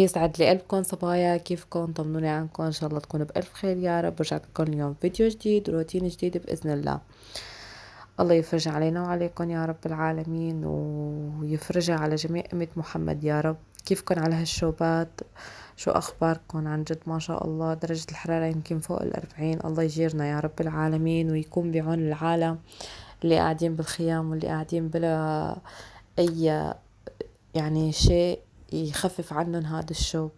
يسعد لي قلبكم صبايا، كيفكم؟ طمنوني عنكم، ان شاء الله تكونوا بألف خير يا رب. رجعت لكم اليوم فيديو جديد وروتين جديد بإذن الله. الله يفرج علينا وعليكم يا رب العالمين، ويفرجها على جميع أمة محمد يا رب. كيفكم على هالشوبات؟ شو أخباركم؟ عن جد ما شاء الله درجة الحرارة يمكن فوق 40. الله يجيرنا يا رب العالمين ويكون بعون العالم اللي قاعدين بالخيام واللي قاعدين بلا أي يعني شيء يخفف عنهم هذا الشوب.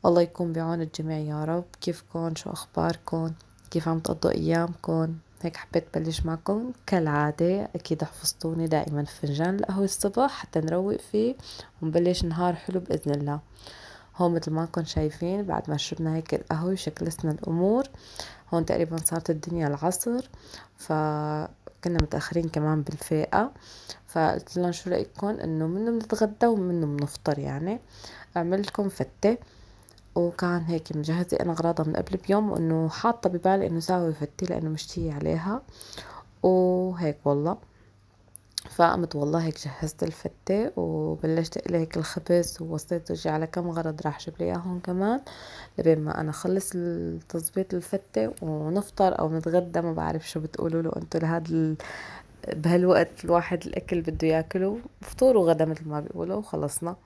الله يكون بعون الجميع يا رب. كيفكن؟ شو أخباركن؟ كيف عم تقضوا أيامكن؟ هيك حبيت بلش معكم كالعادة. أكيد حفظتوني دائما فنجان القهوة الصبح حتى نروق فيه ونبلش نهار حلو بإذن الله. هون مثل ما كن شايفين بعد ما شربنا هيك القهوة وشكلسنا الأمور، هون تقريبا صارت الدنيا العصر، فكنا متأخرين كمان بالفائقة. فقلت لهم شو رأيكم إنه منه بنتغدى ومنه بنفطر، يعني أعمل لكم فتة. وكان هيك مجهزة أنا أغراضها من قبل بيوم، وإنه حاطة ببالي إنه ساوي فتي لأنه مشتية عليها وهيك والله. فقمت والله هيك جهزت الفتة وبلشت أقلي هيك الخبز، ووصيت زوجي على كم غرض راح جيب لي إياهم كمان لبين ما أنا خلص تظبيط الفتة ونفطر أو نتغدى. ما بعرف شو بتقولوا له أنتوا بهالوقت الواحد الأكل بده ياكله فطور وغدا مثل ما بيقولوا. وخلصنا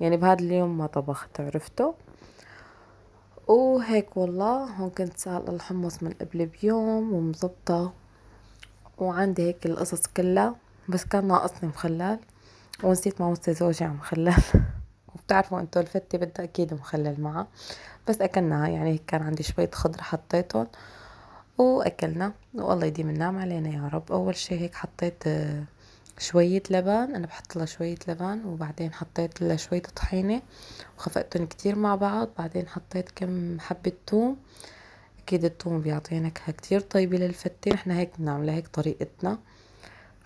يعني بهذا اليوم ما طبخت، عرفتوا. وهيك والله هون كنت سالقة الحمص من قبل بيوم ومزبطة، وعندي هيك القصص كلها، بس كان ناقصني مخلل ونسيت ما وصي زوجي على مخلل. وبتعرفوا انتو الفتة بدها اكيد مخلل معها، بس اكلناها. يعني هيك كان عندي شوية خضرة حطيتهم واكلنا، والله يديم النعم علينا يا رب. اول شي هيك حطيت شوية لبن، انا بحط لها شوية لبن، وبعدين حطيت لها شوية طحينة وخفقتهم كتير مع بعض. بعدين حطيت كم حبة توم، اكيد التوم بيعطي نكهة كتير طيبة للفتة. نحنا هيك بنعملها، هيك طريقتنا،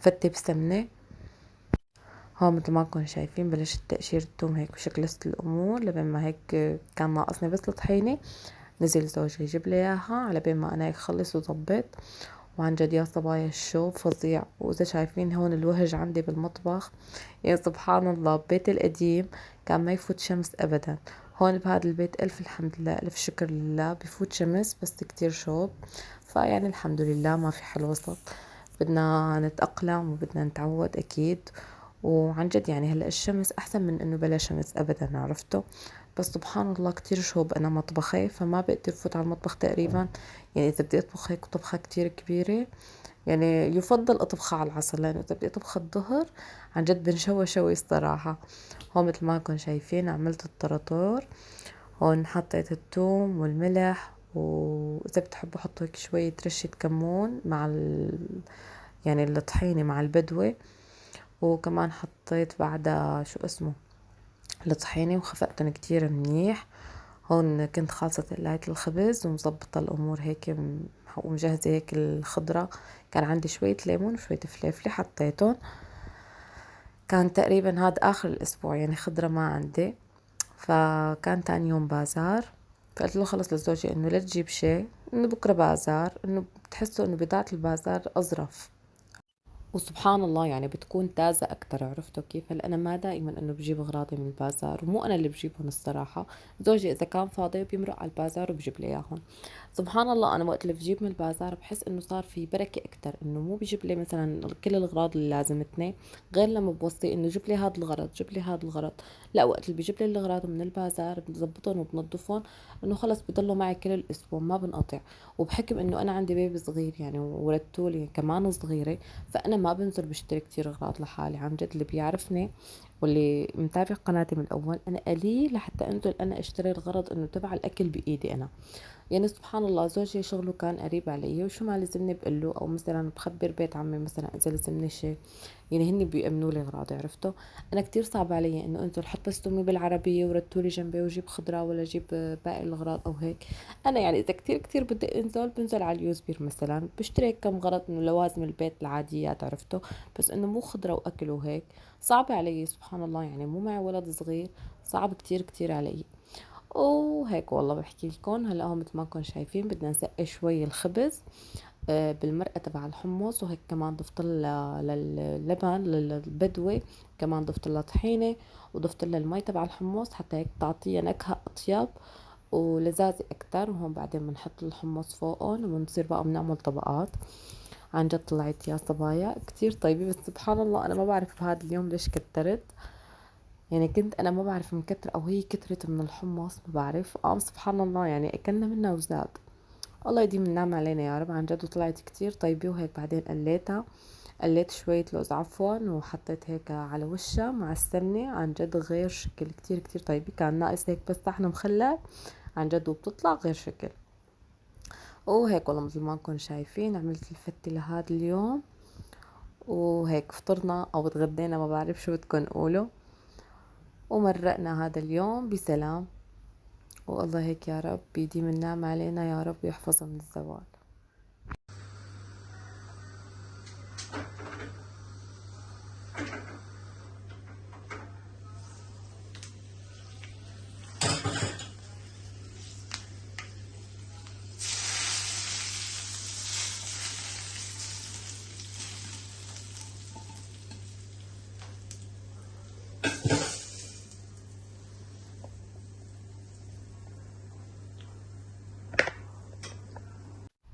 فتة بسمنة. هون مثل ما كنتم شايفين بلشت تقشير التوم هيك وشكلست الامور لبين ما هيك كان ناقصني بس الطحينة. نزل زوجي يجيب لي اياها على بين ما انا هيك خلص وظبط. وعن جد يا صبايا الشوب فظيع. واذا شايفين هون الوهج عندي بالمطبخ، يا سبحان الله ببيت القديم كان ما يفوت شمس ابدا. هون بهذا البيت الف الحمد لله الف شكر لله بفوت شمس بس كتير شوب. فيعني الحمد لله ما في حل وسط، بدنا نتأقلم وبدنا نتعود اكيد. وعن جد يعني هلا الشمس احسن من انه بلا شمس ابدا، عرفتوا. بس سبحان الله كتير شوب انا مطبخي، فما بقدر فوت على المطبخ تقريبا. يعني اذا بدي اطبخ هيك طبخة كتير كبيرة، يعني يفضل اطبخها على العصر، لانه اذا بدي اطبخ الظهر عن جد بنشوي شوي الصراحة. هون مثل ما كنتم شايفين عملت الطراطور. هون حطيت الثوم والملح، واذا بتحبوا حطوا هيك شوية رشة كمون مع يعني الطحينة مع البدوة. وكمان حطيت بعدها شو اسمه الطحينة وخفقتن كتير منيح. هون كنت خالصة قلاية الخبز ومظبطة الأمور هيك ومجهزة هيك الخضرة. كان عندي شوية ليمون وشوية فليفلة حطيتهم. كان تقريبا هذا آخر الأسبوع يعني خضرة ما عندي. فكان تاني يوم بازار، فقلت له خلص لزوجي إنه لا تجيب شي، إنه بكرة بازار، إنه بتحسوا إنه بضاعة البازار أظرف وسبحان الله يعني بتكون تازة أكتر. عرفتوا كيف؟ هلا أنا ما دائما إنه بجيب أغراضي من البازار، ومو أنا اللي بجيبهم الصراحة. زوجي إذا كان فاضي بيمرق على البازار وبجيب لي إياهم. سبحان الله أنا وقت اللي بجيب من البازار بحس إنه صار في بركة أكتر، إنه مو بجيب لي مثلا كل الأغراض اللي لازمتني، غير لما بوصي إنه جيب لي هذا الغرض جيب لي هذا الغرض. لا، وقت اللي بيجيب لي الأغراض من البازار بظبطهم وبنضفهم، إنه خلص بضلوا معي كل الأسبوع ما بنقطع. وبحكم إنه أنا عندي بيبي صغير يعني وولدتولي كمان صغيرة، فانا ما بنزل بشتري كتير اغراض لحالي. عن جد اللي بيعرفني واللي متابع قناتي من الاول، انا قليل لحتى انزل انا اشتري الغرض انه تبع الاكل بايدي انا. يعني سبحان الله زوجي شغله كان قريب علي، وشو ما لزمني بقله، او مثلا بخبر بيت عمي مثلا اذا لزمني شيء، يعني هني بيأمنوا لي اغراضي. عرفتوا. انا كتير صعب علي انه انزل حط بس امي بالعربيه ورتولي جنبي وجيب خضره ولا جيب باقي الاغراض او هيك. انا يعني اذا كتير كتير بدي انزل بنزل على اليوزبير مثلا بشتري هيك كم غرض انه لوازم البيت العاديات. عرفتوا. بس انه مو خضره واكل وهيك صعب علي سبحان الله، يعني مو معي ولد صغير، صعب كتير كتير علي. وهيك والله بحكي لكم هلا هون مثل ما كنتم شايفين بدنا نسقي شوي الخبز. بالمرقة تبع الحمص، وهيك كمان ضفت لها للبن للبدوة، كمان ضفت لها طحينة، وضفت لها المي تبع الحمص حتى هيك تعطيها نكهة أطيب ولذاذة أكتر. وهون بعدين بنحط الحمص فوقهم وبنصير بقى بنعمل طبقات. عن جد طلعت يا صبايا كتير طيبة، بس سبحان الله أنا ما بعرف بهذا اليوم ليش كترت. يعني كنت أنا ما بعرف من كتر أو هي كترت من الحمص ما بعرف، سبحان الله يعني أكلنا منها وزاد. الله يديم النعمة علينا يا رب. عن جد وطلعت كتير طيبة. وهيك بعدين قليتها، قليت شوية لوز عفوا وحطيت هيك على وشها مع السمنة. عن جد غير شكل، كتير كتير طيبة. كان ناقص هيك بس صحن مخلل عن جد، وبتطلع غير شكل. وهيك والله مثل ما انكم شايفين عملت الفتة لهذا اليوم، وهيك فطرنا او تغدينا ما بعرف شو بدكم قولوا، ومرقنا هذا اليوم بسلام. والله هيك يا رب يديم النعمة علينا يا رب ويحفظها من الزوال.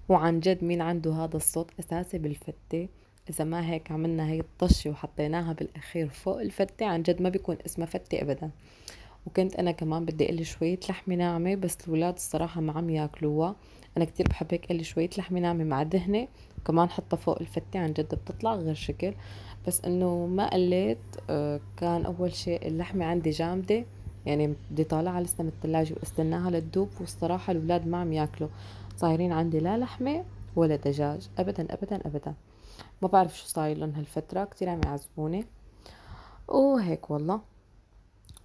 وعن جد مين عنده هذا الصوت اساسي بالفتة؟ اذا ما هيك عملنا هي الطشة وحطيناها بالاخير فوق الفتة عن جد ما بيكون اسمها فتة ابدا. وكنت انا كمان بدي اقلي شوية لحمة ناعمة، بس الولاد الصراحة ما عم ياكلوها. انا كتير بحب هيك اقلي شوية لحمة ناعمة مع دهنة وكمان حطها فوق الفتة، عن جد بتطلع غير شكل. بس انه ما قليت. كان اول شيء اللحمة عندي جامدة، يعني بدي طالعها لسه من الثلاجة واستناها لتذوب، والصراحة الولاد ما عم ياكلوا. صايرين عندي لا لحمة ولا دجاج ابدا ابدا ابدا. ما بعرف شو صاير لهم هالفترة، كتير عم يعذبوني. وهيك والله.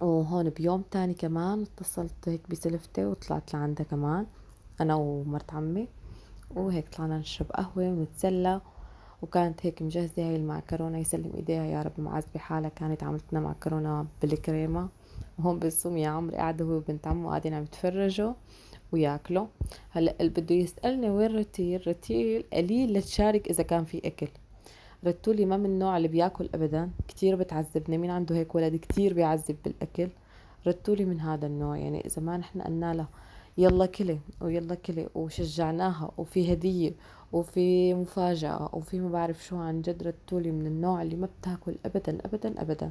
وهون بيوم تاني كمان اتصلت هيك بسلفتي وطلعت لعندها كمان انا ومرت عمي، وهيك طلعنا نشرب قهوة ونتسلى. وكانت هيك مجهزة هاي المعكرونة، يسلم ايديها يا رب معذبة حالها، كانت عملت لنا معكرونة بالكريمة. وهون بالسوم يا عمري قاعدة هو وبنت عمه قاعدين عم يتفرجوا وياكلوا. هلا اللي بده يسألني وين رتيل، رتيل قليل لتشارك اذا كان في اكل. رتولي ما من النوع اللي بياكل ابدا، كتير بتعذبني. مين عنده هيك ولد كتير بيعذب بالاكل؟ رتولي من هذا النوع. يعني اذا ما نحن قلنا لها يلا كلي ويلا كلي وشجعناها وفي هدية وفي مفاجأة وفي ما بعرف شو، عن جد رتولي من النوع اللي ما بتاكل ابدا ابدا ابدا.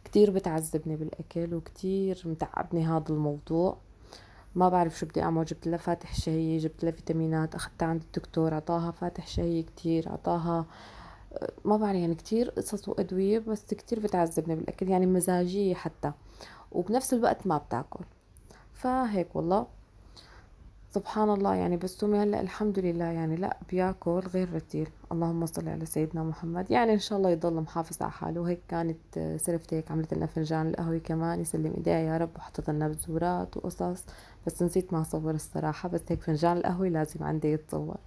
كتير بتعذبني بالاكل وكتير متعبني هذا الموضوع. ما بعرف شو بدي اعمل. جبت لها فاتح شهية، جبت لها فيتامينات، اخذتها عند الدكتور عطاها فاتح شهية كتير، عطاها ما بعرف يعني كتير قصص وأدوية، بس كتير بتعذبني بالأكل يعني مزاجية حتى، وبنفس الوقت ما بتاكل. فهيك والله سبحان الله. يعني بس تومي هلا الحمد لله يعني لا بياكل غير رتيل، اللهم صل على سيدنا محمد. يعني ان شاء الله يضل محافظ على حاله. وهيك كانت سلفتي هيك عملت لنا فنجان القهوة كمان، يسلم ايديها يا رب، وحطت لنا بزورات وقصص. بس نسيت ما اصور الصراحة، بس هيك فنجان القهوة لازم عندي يتصور.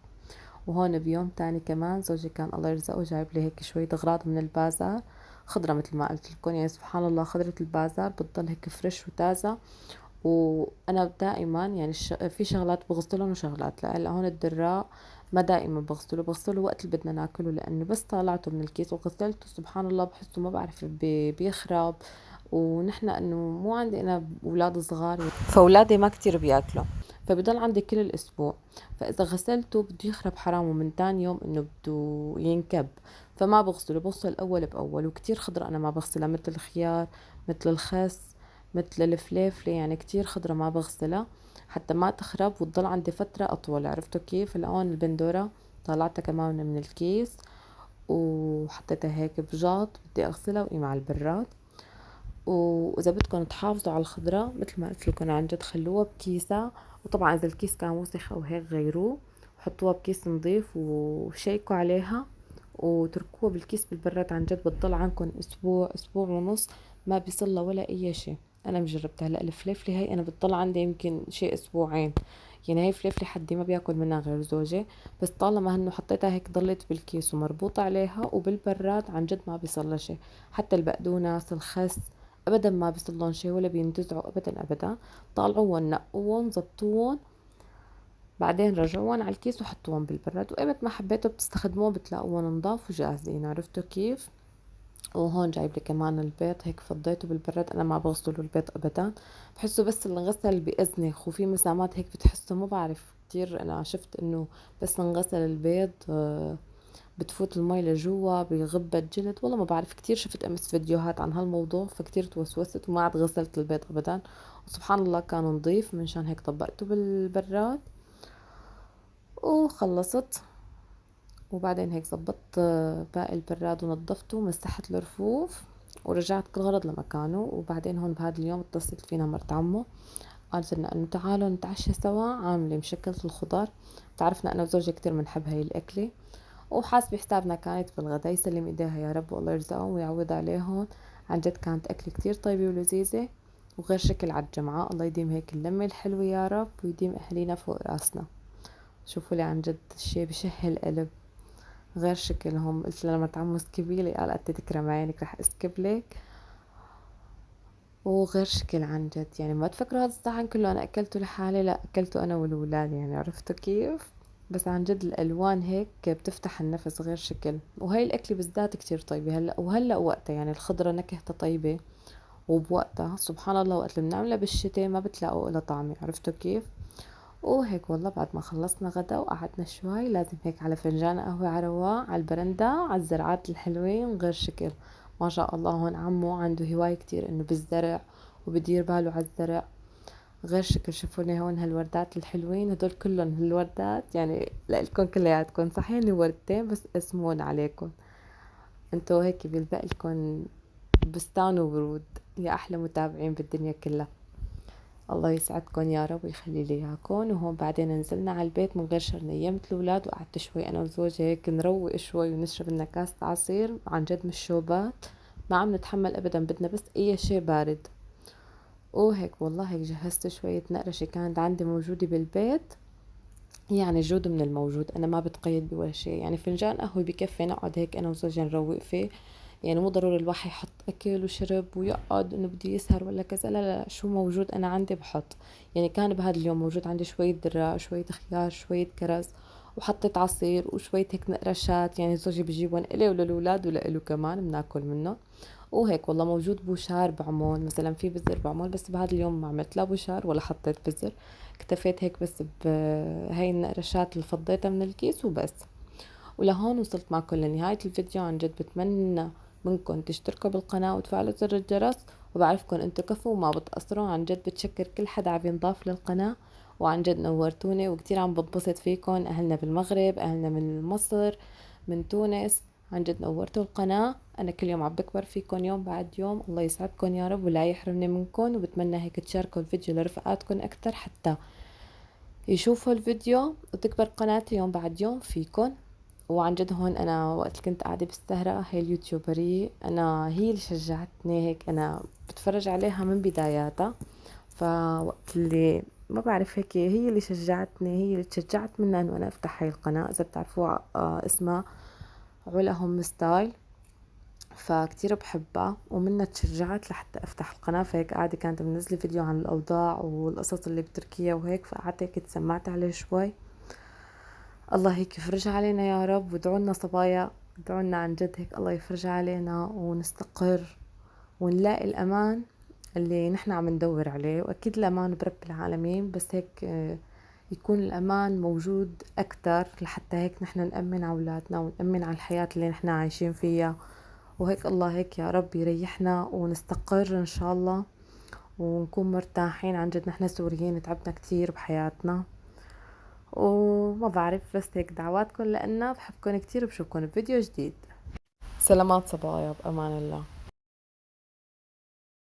وهون بيوم تاني كمان زوجي كان الله يرزقه جايب لي هيك شوية أغراض من البازار، خضرة مثل ما قلت لكم. يعني سبحان الله خضرة البازار بتضل هيك فريش وتازة. وأنا دائما يعني في شغلات بغسلهم وشغلات لا. هلا هون الدراء ما دائما بغسله وقت اللي بدنا ناكله، لأنه بس طلعته من الكيس وغسلته سبحان الله بحسه ما بعرف بيخرب. ونحن انه مو عندي انا اولاد صغار، فاولادي ما كتير بياكلوا، فبضل عندي كل الاسبوع. فاذا غسلته بده يخرب حرام، ومن تاني يوم انه بده ينكب. فما بغسله، بغسل اول باول. وكتير خضرة انا ما بغسلها، مثل الخيار، مثل الخس، مثل الفليفلة. يعني كتير خضرة ما بغسلها حتى ما تخرب وتضل عندي فترة اطول. عرفتوا كيف؟ الان البندورة طلعتها كمان من الكيس وحطيتها هيك بجاط، بدي اغسلها وقيمة على البراد. واذا بدكم تحافظوا على الخضرة مثل ما قلت لكم عن جد خلوها بكيسة. وطبعا اذا الكيس كان وسخ او هيك غيروه، وحطوها بكيس نظيف وشيكوا عليها وتركوها بالكيس بالبراد. عن جد بتضل عنكم اسبوع اسبوع ونص ما بيصلها ولا اي شيء. انا مجربتها. هلا الفليفلة هي انا بتضل عندي يمكن شيء اسبوعين. يعني هي فليفلة حدي ما بياكل منها غير زوجي، بس طالما انه حطيتها هيك ضلت بالكيس ومربوطة عليها وبالبراد عن جد ما بيصلها شيء. حتى البقدونس الخس ابدا ما بيصلون شيء ولا بينتزعوا ابدا ابدا. طالعوهم نقوهم زبطوهم بعدين رجعوهم على الكيس وحطوهم بالبراد، وقت ما حبيتوا بتستخدموه بتلاقوهم نضاف وجاهزين. عرفتوا كيف؟ وهون جايب لي كمان البيض، هيك فضيته بالبراد. انا ما بغسله البيض ابدا، بحسه بس اللي انغسل بأزنخ، وفي مسامات هيك بتحسه ما بعرف كتير. انا شفت انه بس انغسل البيض بتفوت المي لجوا بغبة الجلد. والله ما بعرف، كتير شفت امس فيديوهات عن هالموضوع، فكتير توسوست وما عاد غسلت البيض ابدا. وسبحان الله كان نظيف، منشان هيك طبقته بالبراد وخلصت. وبعدين هيك زبطت باقي البراد ونظفته ومسحت الرفوف ورجعت كل غرض لمكانه. وبعدين هون بهذا اليوم اتصلت فينا مرت عمه، قالت لنا انه تعالوا نتعشى سوا، عاملة مشكلة الخضار. بتعرفنا انا وزوجي كتير بنحب هاي الاكلة، وحاسبة حسابنا كانت بالغدا. يسلم ايديها يا رب والله يرزقهم ويعوض عليهم. عن جد كانت اكلة كتير طيبة ولذيذة وغير شكل على الجمعة. الله يديم هيك اللمة الحلوة يا رب، ويديم اهالينا فوق راسنا. شوفوا لي عن جد شي بشه القلب، غير شكلهم. قلت له لما تعمو اسكبي لي، قال قد تكرم عينك رح اسكب لك. وغير شكل عن جد، يعني ما تفكروا هذا الصحن كله انا اكلته لحالي، لا اكلته انا والولاد. يعني عرفتوا كيف؟ بس عن جد الالوان هيك بتفتح النفس، غير شكل. وهي الاكله بالذات كتير طيبه هلا، وهلا وقتها يعني الخضره نكهتها طيبه وبوقتها. سبحان الله وقت اللي بنعملها بالشتاء ما بتلاقوا لها طعمه. عرفتوا كيف؟ وهيك والله بعد ما خلصنا غدا وقعدنا شوي، لازم هيك على فنجان قهوة على رواق على البرندة على الزرعات الحلوين غير شكل. ما شاء الله هون عمو عنده هواية كتير انه بالزرع وبدير باله على الزرع غير شكل. شوفوا لي هون هالوردات الحلوين، هدول كلهم هالوردات يعني لإلكم كلياتكم، صحيح اني وردتين بس اسمون عليكم انتو، هيك بيلبق لكم بستان وورود. يا احلى متابعين بالدنيا كلها، الله يسعدكم يا رب ويخلي لي اياكم. وهون بعدين نزلنا على البيت من غير شر، نيمت الاولاد وقعدت شوي انا وزوجي هيك نروق شوي ونشرب لنا كاسة عصير عن جد من الشوبات. ما عم نتحمل ابدا، بدنا بس اي شي بارد. وهيك والله هيك جهزت شوية نقرشة كانت عندي موجودة بالبيت، يعني جود من الموجود. انا ما بتقيد بولا شيء، يعني فنجان قهوة بكفي نقعد هيك انا وزوجي نروق فيه. يعني مو ضروري الواحد يحط اكل وشرب ويقعد انه بده يسهر ولا كذا، لا لا لا، شو موجود انا عندي بحط. يعني كان بهذا اليوم موجود عندي شوية دراء، شوية خيار، شوية كرز، وحطيت عصير وشوية هيك نقرشات. يعني زوجي بجيبهم إلي وللولاد ولإله كمان بناكل منه. وهيك والله موجود بوشار بعمول، مثلا في بزر بعمول، بس بهذا اليوم ما عملت لا بوشار ولا حطيت بزر. اكتفيت هيك بس بهاي النقرشات اللي فضيتها من الكيس وبس. ولهون وصلت معكم لنهاية الفيديو. عن جد بتمنى منكم تشتركوا بالقناة وتفعلوا زر الجرس، وبعرفكم انتو كفو وما بتقصروا. عن جد بتشكر كل حدا عم ينضاف للقناة، وعن جد نورتوني وكتير عم بتبسط فيكم. اهلنا بالمغرب، اهلنا من مصر، من تونس، عن جد نورتوا القناة. انا كل يوم عم بكبر فيكم يوم بعد يوم. الله يسعدكم يا رب ولا يحرمني منكم. وبتمنى هيك تشاركوا الفيديو لرفقاتكم اكتر حتى يشوفوا الفيديو وتكبر قناتي يوم بعد يوم فيكن. وعن جد هون انا وقت كنت قاعده بالسهره، هي اليوتيوبرية انا هي اللي شجعتني هيك، انا بتفرج عليها من بداياتها. فوقت اللي ما بعرف هيك هي اللي شجعتني، هي اللي تشجعت منها انه انا افتح هاي القناه. اذا بتعرفوها اسمها علا هم ستايل، فكتير بحبها ومنها تشجعت لحتى افتح القناة. فهيك قاعدة كانت منزلة فيديو عن الاوضاع والقصص اللي بتركيا وهيك، فقعدت هيك تسمعت عليه شوي. الله هيك يفرج علينا يا رب، وادعوا لنا صبايا، ادعوا لنا عن جد هيك الله يفرج علينا ونستقر ونلاقي الامان اللي نحن عم ندور عليه. واكيد الامان برب العالمين، بس هيك يكون الامان موجود اكتر لحتى هيك نحن نأمن على اولادنا ونأمن على الحياة اللي نحن عايشين فيها. وهيك الله هيك يا رب يريحنا ونستقر ان شاء الله ونكون مرتاحين. عن جد نحن سوريين تعبنا كتير بحياتنا، وما بعرف بس هيك دعواتكم لنا، بحبكم كتير، بشوفكم بفيديو جديد. سلامات صبايا، بأمان الله.